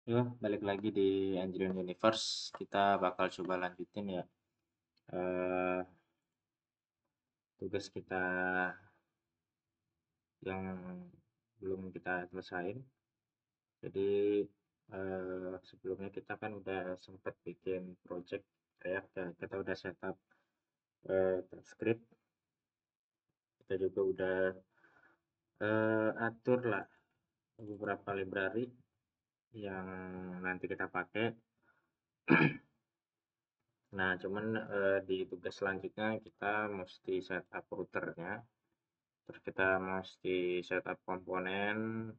Yo, balik lagi di Engineering Universe. Kita bakal coba lanjutin ya eh, tugas kita yang belum kita selesain. Jadi sebelumnya kita kan udah sempat bikin project React ya. Kita udah setup TypeScript. Kita juga udah atur lah beberapa library yang nanti kita pakai. Nah, cuman di tugas selanjutnya kita mesti setup routernya. Terus kita mesti setup komponen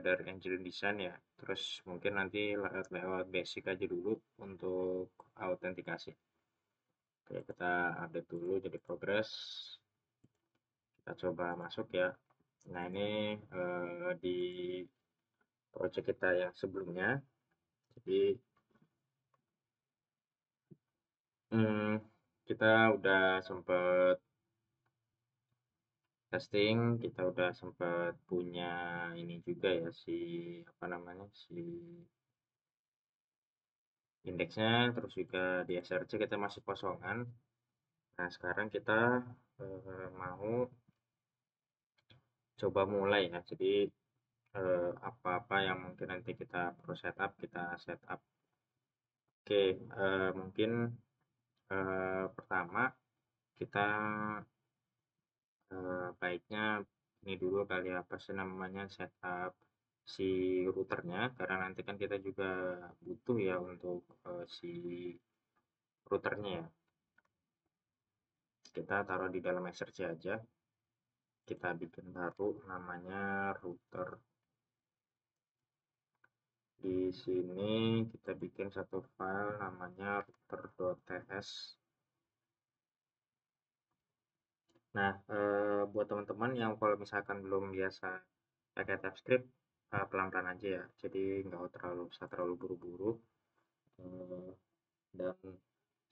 dari engine design ya. Terus mungkin nanti lewat basic aja dulu untuk autentikasi. Oke, kita update dulu jadi progress. Kita coba masuk ya. Nah, ini di project kita yang sebelumnya. Jadi hmm, kita udah sempet testing, kita udah sempat punya ini juga ya si apa namanya si indeksnya, terus juga di SRC kita masih kosongan. Nah, sekarang kita mau coba mulai ya. Jadi apa-apa yang mungkin nanti kita perlu setup, kita setup. Oke, mungkin pertama kita baiknya ini dulu kali apa sih namanya setup si routernya, karena nanti kan kita juga butuh ya untuk si routernya ya. Kita taruh di dalam SRC aja. Kita bikin baru namanya router. Di sini kita bikin satu file namanya router.ts. Nah, buat teman-teman yang kalau misalkan belum biasa pakai TypeScript, pelan-pelan aja ya. Jadi nggak usah terlalu buru-buru. Eh, dan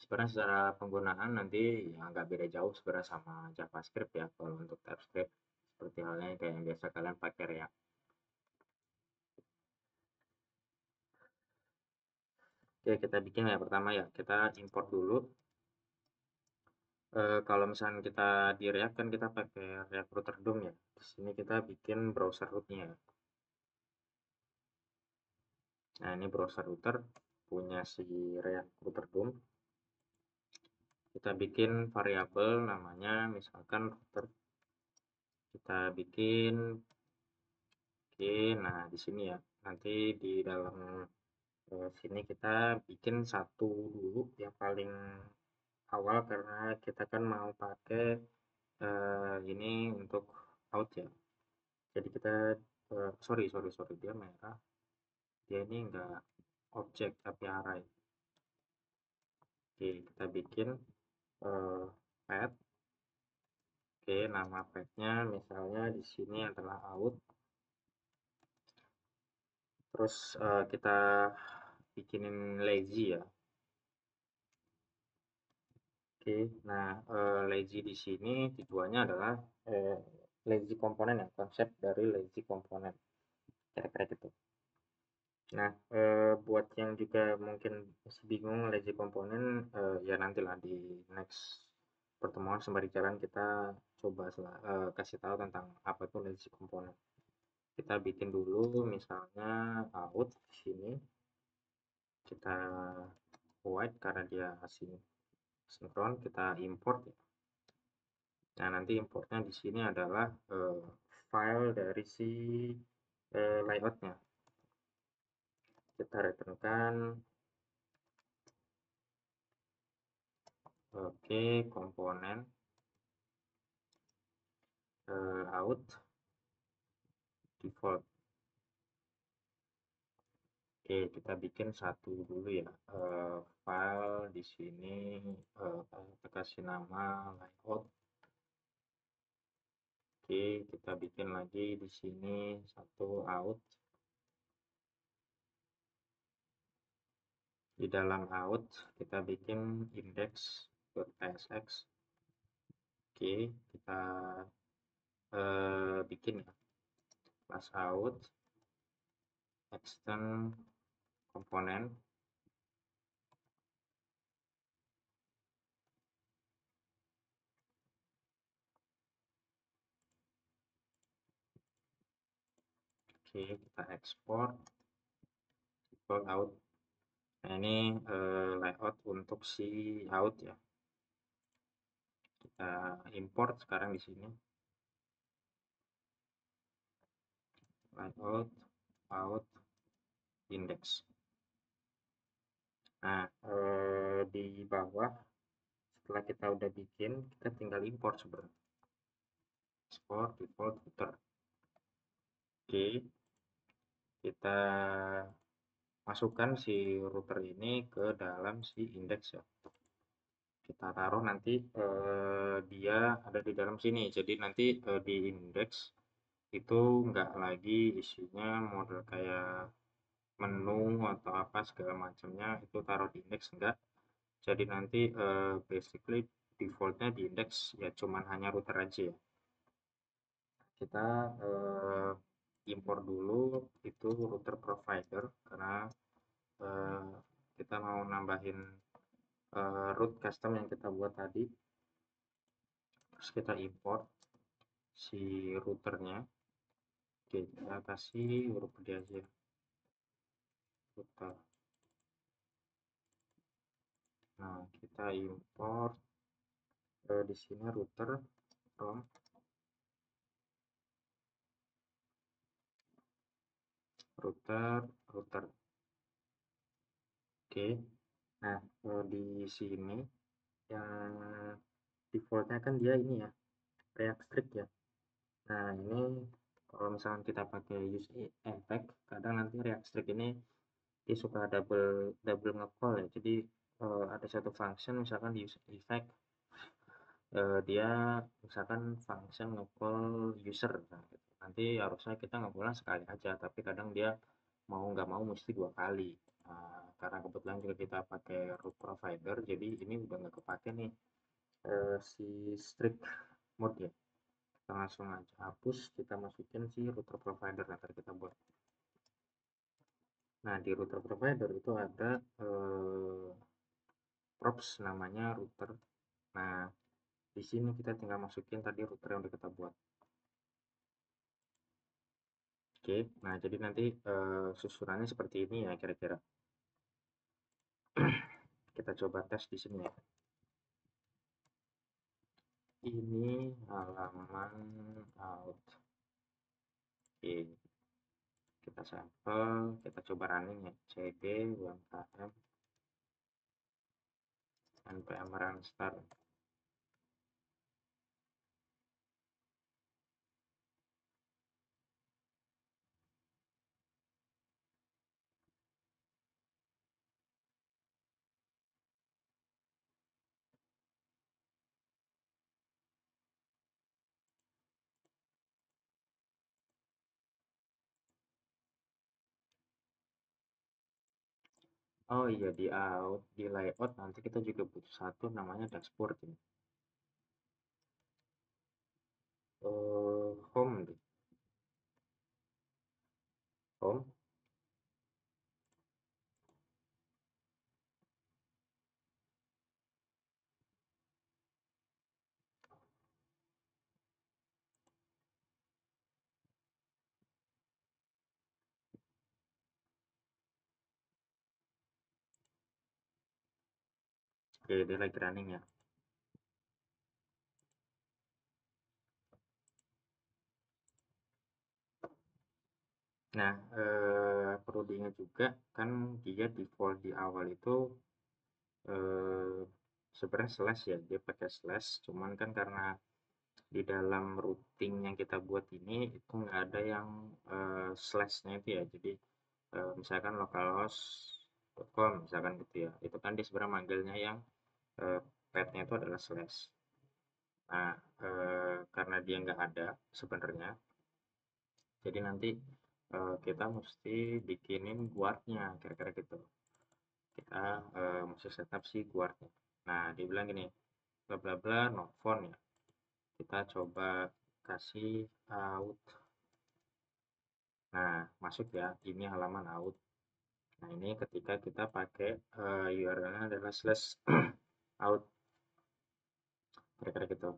sebenarnya secara penggunaan nanti ya nggak beda jauh sebenarnya sama JavaScript ya kalau untuk TypeScript, seperti halnya kayak yang biasa kalian pakai React. Oke, kita bikin ya pertama ya, kita import dulu. Kalau misalnya kita di React kan kita pakai React Router DOM ya. Di sini kita bikin browser rootnya. Nah, ini browser router punya si React Router DOM. Kita bikin variabel namanya misalkan router. Kita bikin oke, nah di sini ya. Nanti di dalam sini kita bikin satu dulu yang paling awal karena kita kan mau pakai ini untuk out ya. Jadi kita sorry dia merah, dia ini enggak objek tapi array. Oke, kita bikin path. Oke, nama pathnya misalnya di sini adalah out. Terus kita bikinin lazy ya. Oke, nah lazy di sini tujuannya adalah lazy komponen ya, konsep dari lazy komponen kira-kira gitu. Nah, buat yang juga mungkin masih bingung lazy komponen, ya nantilah di next pertemuan sembari jalan kita coba kasih tahu tentang apa itu lazy komponen. Kita bikin dulu misalnya out di sini, kita white karena dia sinkron, kita import ya. Nah, nanti importnya di sini adalah file dari si layoutnya. Kita returnkan. Oke, komponen out default. Oke, kita bikin satu dulu ya. File di sini kita kasih nama layout. Oke, kita bikin lagi di sini satu out. Di dalam out kita bikin index.tsx. Oke, kita bikin ya class out extend komponen. Oke, kita ekspor default out. Nah, ini layout untuk si out ya. Kita import sekarang di sini. Layout out index. Nah, di bawah setelah kita udah bikin, kita tinggal import sebenarnya. Export default router. Oke, kita masukkan si router ini ke dalam si index ya. Kita taruh nanti dia ada di dalam sini. Jadi nanti di index itu nggak lagi isinya model kayak menu atau apa segala macamnya, itu taruh di index enggak. Jadi nanti basically defaultnya di index ya cuman hanya router aja ya. Kita import dulu itu router provider karena kita mau nambahin root custom yang kita buat tadi. Terus kita import si routernya. Oke, kita kasih huruf D aja, router. Nah, kita import di sini router from router. Oke, nah di sini yang defaultnya kan dia ini ya, React strict ya. Nah, ini kalau misalkan kita pakai use effect, kadang nanti React strict ini dia suka double nge-call ya. Jadi ada satu function misalkan di use effect dia misalkan function nge-call user, nah, gitu. Nanti harusnya kita nge-call sekali aja, tapi kadang dia mau nggak mau mesti 2 kali. Nah, karena kebetulan juga kita pakai root provider, jadi ini udah nggak kepake nih si strict mode ya. Kita langsung aja hapus, kita masukin si router provider yang tadi kita buat. Nah, di router provider itu ada props namanya router. Nah, di sini kita tinggal masukin tadi router yang udah kita buat. Oke, nah jadi nanti susunannya seperti ini ya kira-kira. Kita coba tes di sini ya. Ini halaman out. Oke, kita sampel, kita coba running ya. cd umkm npm run start. Oh iya, di out, di layout nanti kita juga butuh satu namanya dashboard ini. Home deh. Home. Oke, dia lagi running ya. Nah, perlu diingat juga kan dia default di awal itu sebenarnya slash ya, dia pakai slash, cuman kan karena di dalam routing yang kita buat ini itu nggak ada yang slashnya itu ya. Jadi misalkan localhost.com misalkan gitu ya, itu kan dia sebenarnya manggilnya yang path-nya itu adalah slash. Nah, karena dia nggak ada sebenarnya, jadi nanti kita mesti bikinin guardnya kira-kira gitu. Kita mesti setup si guardnya. Nah, dibilang gini, bla bla bla no phone ya. Kita coba kasih out. Nah, masuk ya, ini halaman out. Nah, ini ketika kita pakai URL-nya adalah slash out, kira-kira gitu.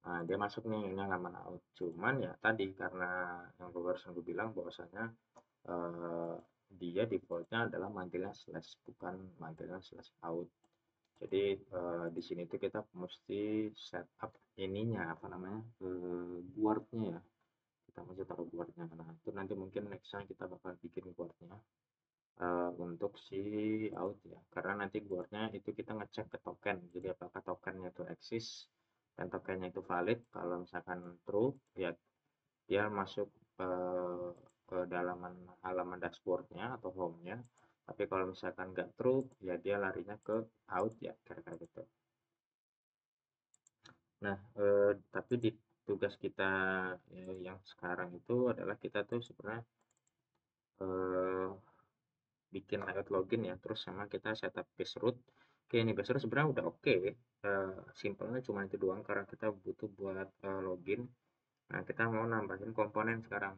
Nah, dia masuk nih, ini halaman out. Cuman ya tadi karena yang barusan gue bilang bahwasanya eh, dia defaultnya adalah manggilnya slash, bukan manggilnya slash out. Jadi di sini tuh kita mesti setup ininya apa namanya guardnya ya. Kita mesti taruh guardnya. Nah, itu nanti mungkin nextnya kita bakal bikin guardnya untuk si out ya. Karena nanti guardnya itu kita ngecek ke token. Jadi apakah tokennya itu eksis dan tokennya itu valid. Kalau misalkan true ya dia masuk ke dalaman halaman dashboardnya atau home-nya. Tapi kalau misalkan nggak true ya dia larinya ke out ya, kira-kira gitu. Nah, tapi di tugas kita yang sekarang itu adalah kita tuh sebenarnya eh, bikin layout login ya, terus sama kita setup base root. Oke, ini base root sebenarnya udah oke. Simpelnya cuma itu doang karena kita butuh buat login. Nah, kita mau nambahin komponen sekarang.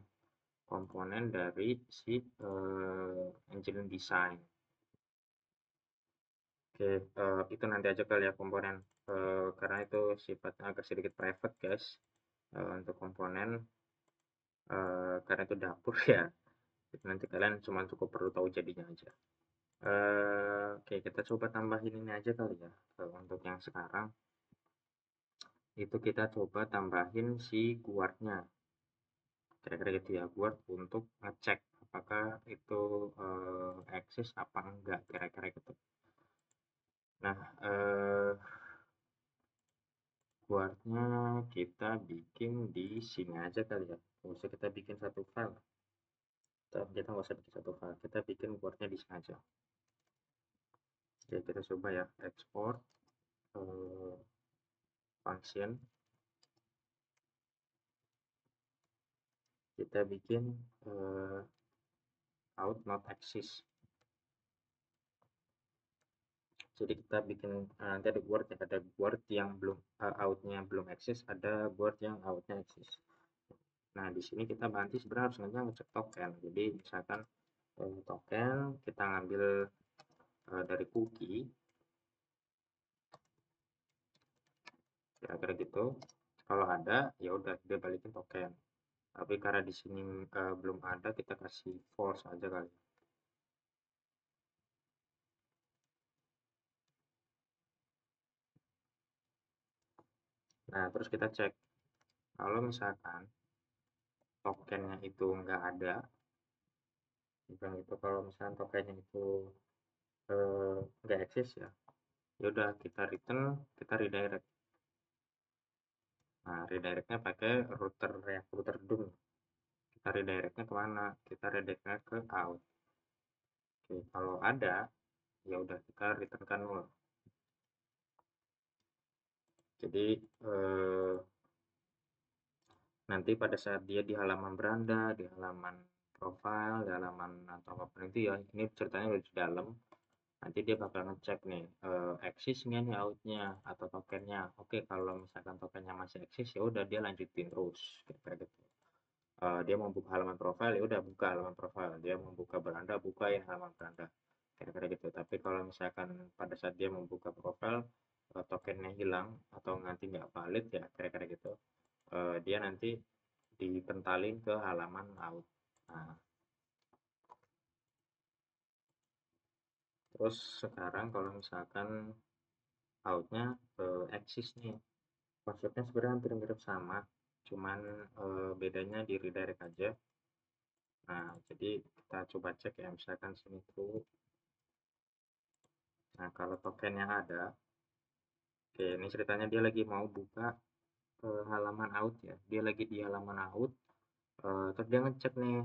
Komponen dari si engine design. Oke, itu nanti aja kali ya komponen. Karena itu sifatnya agak sedikit private, guys. Untuk komponen, karena itu dapur ya. Jadi nanti kalian cuma cukup perlu tahu jadinya aja. Oke, kita coba tambahin ini aja kali ya. Untuk yang sekarang itu kita coba tambahin si guardnya. Kira-kira gitu ya, guard untuk ngecek apakah itu eksis apa enggak, kira-kira gitu. Nah, guardnya kita bikin di sini aja kali ya. Nggak usah kita bikin satu file. Kita nggak usah bikin satu file. Kita bikin guardnya di sini aja. Oke, kita coba ya export function. Kita bikin out not exist. Jadi kita bikin nanti ada guard ya, ada guard yang belum outnya belum eksis, ada guard yang outnya eksis. Nah, di sini kita nanti sebenarnya harus ngecek token. Jadi misalkan token kita ngambil dari cookie, kira-kira gitu. Kalau ada ya udah dia balikin token. Tapi karena di sini belum ada, kita kasih false aja kali. Nah, terus kita cek kalau misalkan tokennya itu nggak ada, bukan itu, kalau misalkan tokennya itu nggak eksis ya, ya udah kita return, kita redirect. Nah, redirectnya pakai router ya, router DOM. Kita redirectnya kemana? Kita redirectnya ke out. Oke, kalau ada ya udah kita returnkan nol. Jadi nanti pada saat dia di halaman beranda, di halaman profile, di halaman atau apapun itu ya, ini ceritanya udah di dalam. Nanti dia bakal ngecek nih eksis nggak nih outnya atau tokennya. Oke, kalau misalkan tokennya masih eksis ya udah dia lanjutin terus kayak gitu. Dia mau buka halaman profile ya udah buka halaman profile, dia mau buka beranda bukain halaman beranda, kira-kira gitu. Tapi kalau misalkan pada saat dia membuka profile tokennya hilang atau nanti nggak valid ya, kira-kira gitu, dia nanti dipentalin ke halaman out. Nah, terus sekarang kalau misalkan outnya eksis nih, konsepnya sebenarnya hampir mirip sama, cuman bedanya di redirect aja. Nah, jadi kita coba cek ya, misalkan sini tuh. Nah, kalau tokennya ada, oke, ini ceritanya dia lagi mau buka halaman out ya. Dia lagi di halaman out, terus dia ngecek nih,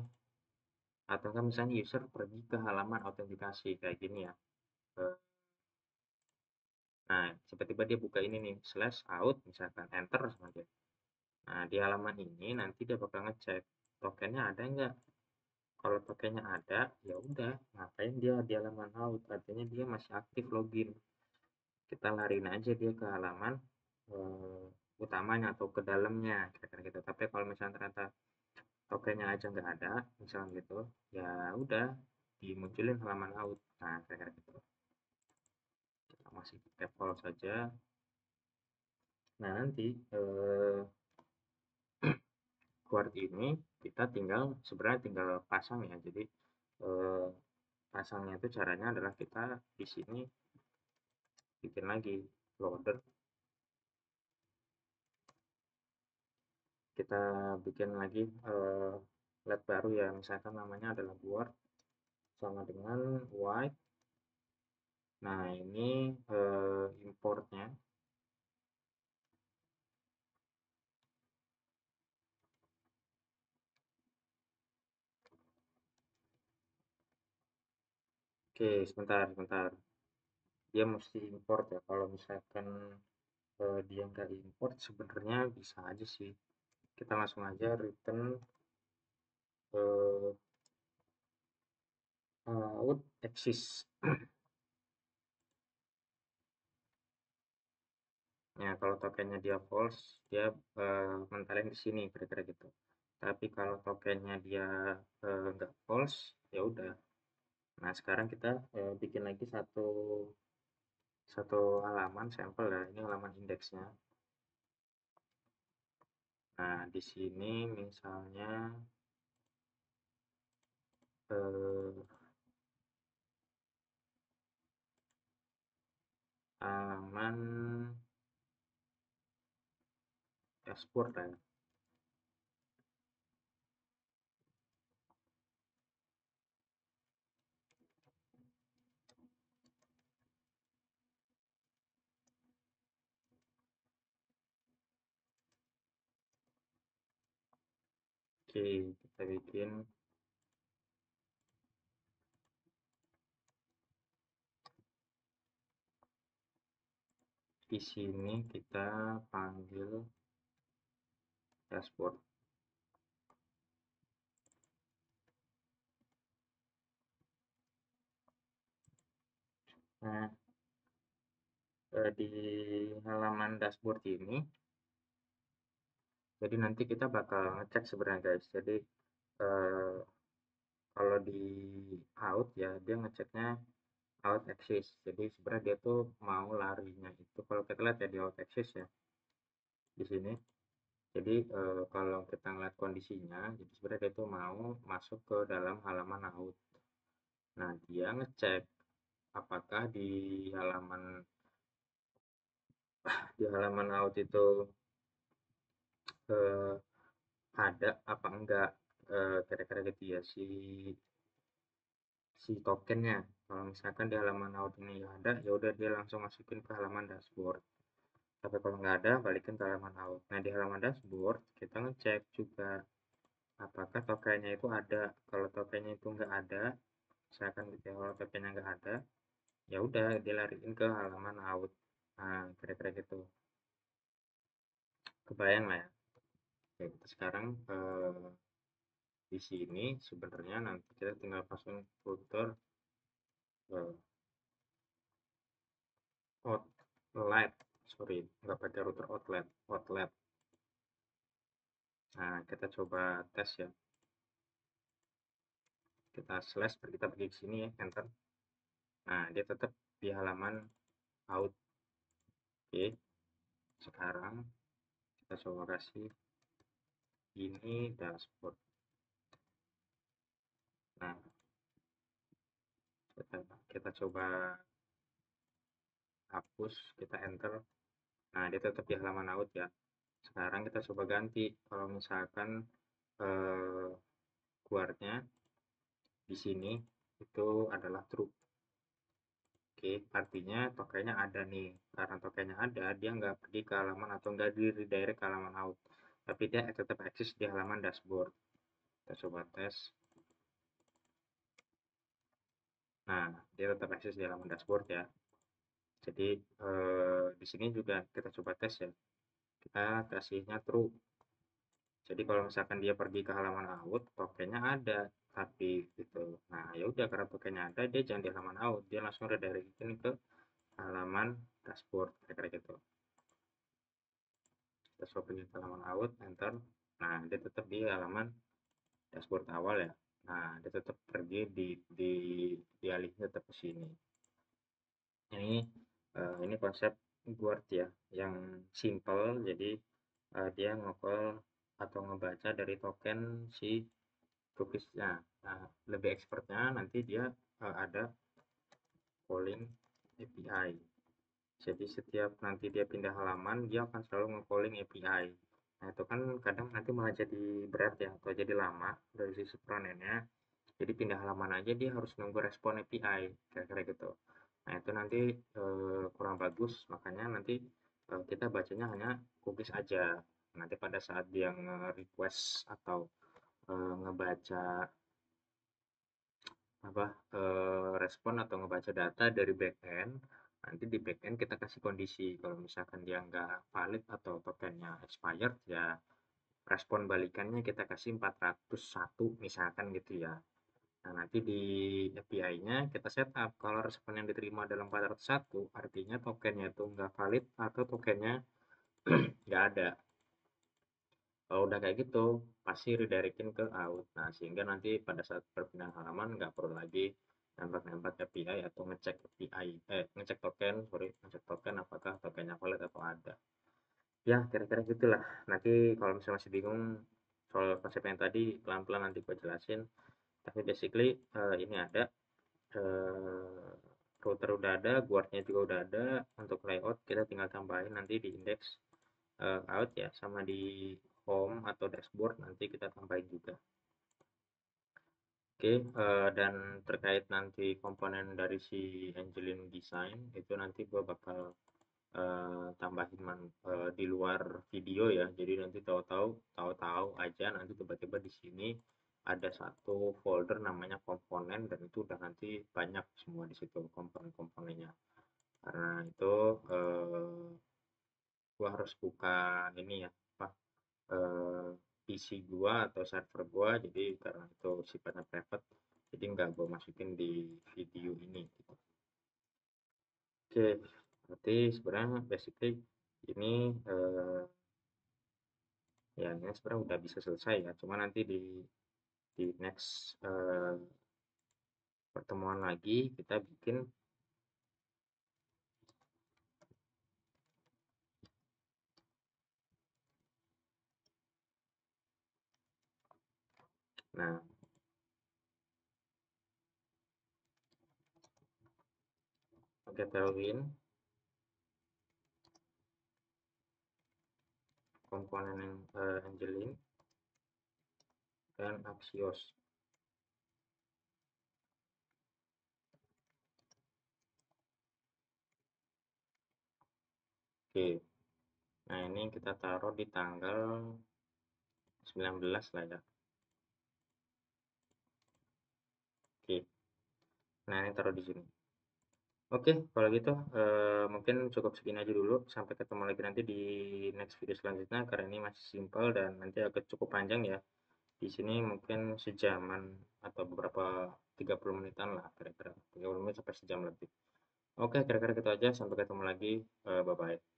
atau kan misalnya user pergi ke halaman autentikasi kayak gini ya. Eh, Nah, tiba-tiba dia buka ini nih, slash out, misalkan enter sama dia. Nah, di halaman ini nanti dia bakal ngecek tokennya ada nggak. Kalau tokennya ada, ya udah, ngapain dia di halaman out? Artinya dia masih aktif login. Kita lariin aja dia ke halaman utamanya atau ke dalamnya, kira-kira gitu. Tapi kalau misalnya ternyata tokennya aja nggak ada, misalnya gitu, ya udah dimunculin halaman out. Nah, kira-kira gitu. Kita masih default saja. Nah, nanti Quart ini kita sebenarnya tinggal pasang ya. Jadi pasangnya itu caranya adalah kita di sini bikin lagi loader. Kita bikin lagi LED baru ya, misalkan namanya adalah board sama dengan white. Nah, ini importnya. Oke, sebentar. Dia mesti import ya. Kalau misalkan dia nggak import, sebenarnya bisa aja sih. Kita langsung aja return out exist. Ya, kalau tokennya dia false, dia mentalin di sini kira-kira gitu. Tapi kalau tokennya dia nggak false, ya udah. Nah, sekarang kita bikin lagi satu halaman sampel ya. Ini halaman indeksnya. Nah, di sini misalnya halaman dashboard ya. Oke, kita bikin di sini, kita panggil dashboard. Nah, di halaman dashboard ini, jadi nanti kita bakal ngecek sebenarnya guys. Jadi kalau di out ya, dia ngeceknya out axis. Jadi sebenarnya dia tuh mau larinya itu, kalau kita lihat ya di out axis ya, di sini. Jadi kalau kita ngeliat kondisinya, jadi sebenarnya dia tuh mau masuk ke dalam halaman out. Nah, dia ngecek apakah di halaman out itu eh, ada apa enggak kira-kira gitu ya si tokennya. Kalau misalkan di halaman out ini nggak ada, ya udah dia langsung masukin ke halaman dashboard. Tapi kalau nggak ada, balikin ke halaman out. Nah, di halaman dashboard kita ngecek juga apakah tokennya itu ada. Kalau tokennya itu nggak ada, misalkan gitu ya, kalau tokennya nggak ada, ya udah dilariin ke halaman out. Nah, kira-kira gitu. Kebayang lah ya. Oke, kita sekarang di sini sebenarnya nanti kita tinggal pasang footer outlet, sorry, nggak pakai router outlet. Nah, kita coba tes ya. Kita slash, kita pergi ke sini ya, enter. Nah, dia tetap di halaman out. Oke, sekarang kita coba kasih ini dashboard. Nah, kita coba hapus, kita enter. Nah, dia tetap di halaman out ya. Sekarang kita coba ganti. Kalau misalkan eh, keluarnya di sini itu adalah true. Oke, artinya tokennya ada nih. Karena tokennya ada, dia nggak pergi ke halaman atau nggak di redirect ke halaman out. Tapi dia tetap eksis di halaman dashboard. Kita coba tes. Nah, dia tetap eksis di halaman dashboard ya. Jadi di sini juga kita coba tes ya. Kita kasihnya true. Jadi kalau misalkan dia pergi ke halaman out, tokennya ada, tapi gitu. Nah, ya udah karena tokennya ada, dia jangan di halaman out, dia langsung redirectin ke halaman dashboard, kira-kira gitu. Kita pergi ke halaman out, enter. Nah, dia tetap di halaman dashboard awal ya. Nah, dia tetap pergi dialihin tetap ke sini. Ini konsep Guard ya, yang simple. Jadi dia nge-call atau ngebaca dari token si cookies-nya. Nah, lebih expertnya nanti dia ada calling API. Jadi setiap nanti dia pindah halaman, dia akan selalu nge-calling API. Nah, itu kan kadang nanti malah jadi berat ya, atau jadi lama dari sisi front end-nya. Jadi pindah halaman aja dia harus nunggu respon API, kira-kira gitu. Nah, itu nanti kurang bagus, makanya nanti kita bacanya hanya cookies aja. Nanti pada saat dia nge-request atau ngebaca apa respon atau ngebaca data dari backend, nanti di backend kita kasih kondisi kalau misalkan dia nggak valid atau tokennya expired, ya respon balikannya kita kasih 401 misalkan gitu ya. Nah, nanti di API-nya kita setup kalau respon yang diterima dalam 401 artinya tokennya itu nggak valid atau tokennya nggak ada. Kalau udah kayak gitu, pasti redirectin ke out. Nah, sehingga nanti pada saat perpindahan halaman nggak perlu lagi nembak-nembak API atau ngecek API, ngecek token, sorry, ngecek token apakah tokennya valid atau ada. Ya, kira-kira gitulah. Nanti kalau misalnya masih bingung soal konsep yang tadi, pelan-pelan nanti gue jelasin. Tapi basically ini ada router udah ada, guardnya juga udah ada. Untuk layout kita tinggal tambahin nanti di index out ya, sama di home atau dashboard nanti kita tambahin juga. Oke, dan terkait nanti komponen dari si Angelin Design itu nanti gue bakal tambahin di luar video ya. Jadi nanti tahu-tahu aja nanti tiba-tiba di sini ada satu folder namanya komponen, dan itu udah nanti banyak semua di situ komponen-komponennya. Karena itu gua harus buka ini ya, apa PC gua atau server gua, jadi karena itu sifatnya private jadi nggak gua masukin di video ini gitu. Oke, berarti sebenarnya basically ini ya ini sebenarnya udah bisa selesai ya, cuma nanti di next pertemuan lagi kita bikin. Nah, pakai Tailwind, komponen Angelin, dan Axios. Oke, nah ini kita taruh di tanggal 19 lah ya. Oke, nah ini taruh di sini. Oke, kalau gitu mungkin cukup segini aja dulu. Sampai ketemu lagi nanti di next video selanjutnya, karena ini masih simpel dan nanti agak cukup panjang ya. Di sini mungkin sejaman atau beberapa 30 menitan lah kira-kira. 30 menit sampai sejam lebih. Oke, kira-kira gitu aja. Sampai ketemu lagi. Bye-bye.